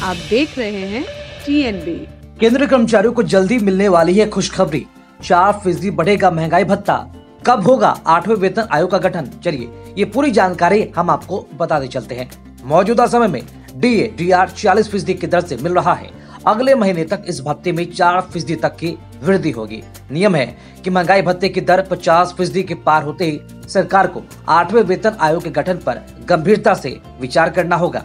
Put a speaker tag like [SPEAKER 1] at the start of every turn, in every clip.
[SPEAKER 1] आप देख रहे हैं TNB।
[SPEAKER 2] केंद्रीय कर्मचारियों को जल्दी मिलने वाली है खुशखबरी। 4% बढ़ेगा महंगाई भत्ता। कब होगा 8वें वेतन आयोग का गठन? चलिए ये पूरी जानकारी हम आपको बताते चलते हैं। मौजूदा समय में DA DR 40% की दर से मिल रहा है। अगले महीने तक इस भत्ते में 4% तक की वृद्धि होगी। नियम है कि महंगाई भत्ते की दर 50% के पार होते ही सरकार को 8वें वेतन आयोग के गठन पर गंभीरता से विचार करना होगा।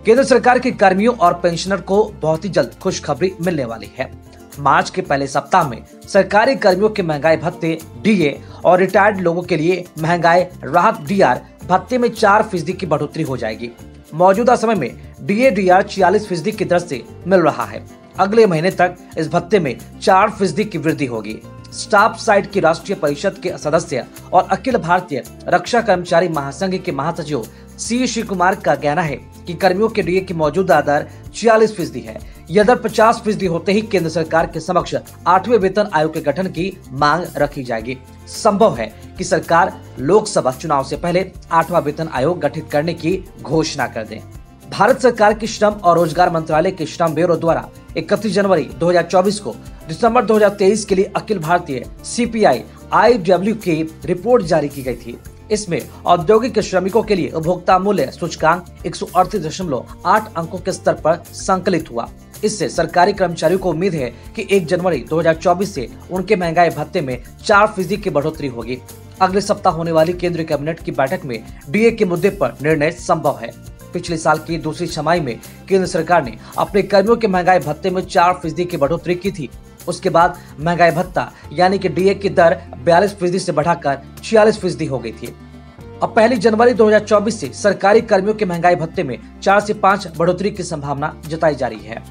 [SPEAKER 2] केंद्र सरकार के कर्मियों और पेंशनर को बहुत ही जल्द खुशखबरी मिलने वाली है। मार्च के पहले सप्ताह में सरकारी कर्मियों के महंगाई भत्ते DA और रिटायर्ड लोगों के लिए महंगाई राहत DR भत्ते में 4% की बढ़ोतरी हो जाएगी। मौजूदा समय में DA DR 40% की दर से मिल रहा है। अगले महीने तक इस भत्ते में 4% की वृद्धि होगी। स्टाफ साइड की राष्ट्रीय परिषद के सदस्य और अखिल भारतीय रक्षा कर्मचारी महासंघ के महासचिव C श्री कुमार का कहना है कि कर्मियों के DA की मौजूदा दर 46% है। यह दर 50% होते ही केंद्र सरकार के समक्ष 8वें वेतन आयोग के गठन की मांग रखी जाएगी। संभव है कि सरकार लोकसभा चुनाव से पहले 8वां वेतन आयोग गठित करने की घोषणा कर दे। भारत सरकार के श्रम और रोजगार मंत्रालय के श्रम ब्यूरो द्वारा 31 जनवरी 2024 को दिसंबर 2023 के लिए अखिल भारतीय CPI IW की रिपोर्ट जारी की गई थी। इसमें औद्योगिक श्रमिकों के लिए उपभोक्ता मूल्य सूचकांक 138.8 अंकों के स्तर पर संकलित हुआ। इससे सरकारी कर्मचारियों को उम्मीद है कि 1 जनवरी 2024 से उनके महंगाई भत्ते में 4% की बढ़ोतरी होगी। अगले सप्ताह होने वाली केंद्रीय कैबिनेट की बैठक में DA के मुद्दे पर निर्णय संभव है। पिछले साल की दूसरी छमाही में केंद्र सरकार ने अपने कर्मियों के महंगाई भत्ते में 4% की बढ़ोतरी की थी। उसके बाद महंगाई भत्ता यानी कि DA की दर 42% से बढ़ाकर 46% हो गई थी। अब 1 जनवरी 2024 से सरकारी कर्मियों के महंगाई भत्ते में 4 से 5 बढ़ोतरी की संभावना जताई जा रही है।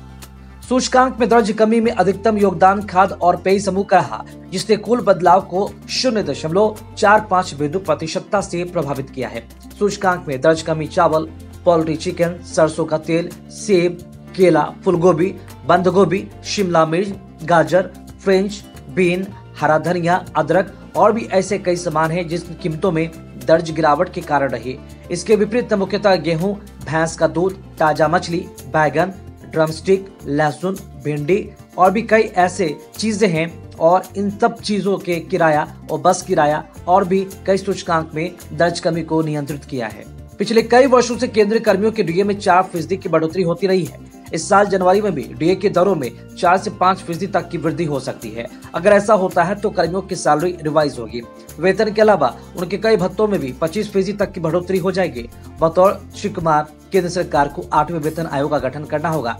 [SPEAKER 2] सूचकांक में दर्ज कमी में अधिकतम योगदान खाद्य और पेय समूह का रहा, जिसने कुल बदलाव को 0.45% से प्रभावित किया है। सूचकांक में दर्ज कमी चावल, पोल्ट्री चिकन, सरसों का तेल, सेब, केला, फूलगोभी, बंद गोभी, शिमला मिर्च, गाजर, फ्रेंच बीन, हरा धनिया, अदरक और भी ऐसे कई सामान हैं जिसकी कीमतों में दर्ज गिरावट के कारण रही। इसके विपरीत मुख्यतः गेहूं, भैंस का दूध, ताजा मछली, बैगन, ड्रमस्टिक, लहसुन, भिंडी और भी कई ऐसे चीजें हैं और इन सब चीजों के किराया और बस किराया और भी कई सूचकांक में दर्ज कमी को नियंत्रित किया है। पिछले कई वर्षों से केंद्रीय कर्मियों के DA में 4% की बढ़ोतरी होती रही है। इस साल जनवरी में भी DA की दरों में 4 से 5% तक की वृद्धि हो सकती है। अगर ऐसा होता है तो कर्मियों की सैलरी रिवाइज होगी। वेतन के अलावा उनके कई भत्तों में भी 25% तक की बढ़ोतरी हो जाएगी। बतौर श्री कुमार, केंद्र सरकार को 8वें वेतन आयोग का गठन करना होगा।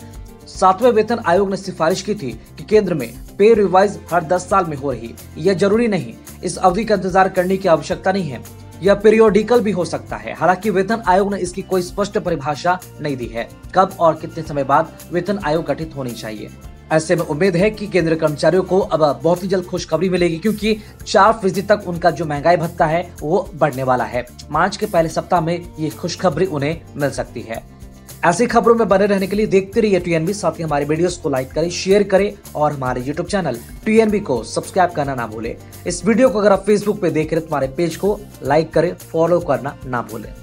[SPEAKER 2] 7वें वेतन आयोग ने सिफारिश की थी कि केंद्र में पे रिवाइज हर 10 साल में हो रही। यह जरूरी नहीं, इस अवधि का इंतजार करने की आवश्यकता नहीं है। यह पीरियोडिकल भी हो सकता है। हालांकि वेतन आयोग ने इसकी कोई स्पष्ट परिभाषा नहीं दी है। कब और कितने समय बाद वेतन आयोग गठित होनी चाहिए। ऐसे में उम्मीद है कि केंद्रीय कर्मचारियों को अब बहुत ही जल्द खुशखबरी मिलेगी, क्योंकि 4% तक उनका जो महंगाई भत्ता है वो बढ़ने वाला है। मार्च के पहले सप्ताह में ये खुशखबरी उन्हें मिल सकती है। ऐसी खबरों में बने रहने के लिए देखते रहिए TNB। साथ ही हमारे वीडियोस को लाइक करें, शेयर करें और हमारे YouTube चैनल TNB को सब्सक्राइब करना ना भूलें। इस वीडियो को अगर आप Facebook पे देख रहे हैं तो हमारे पेज को लाइक करें, फॉलो करना ना भूलें।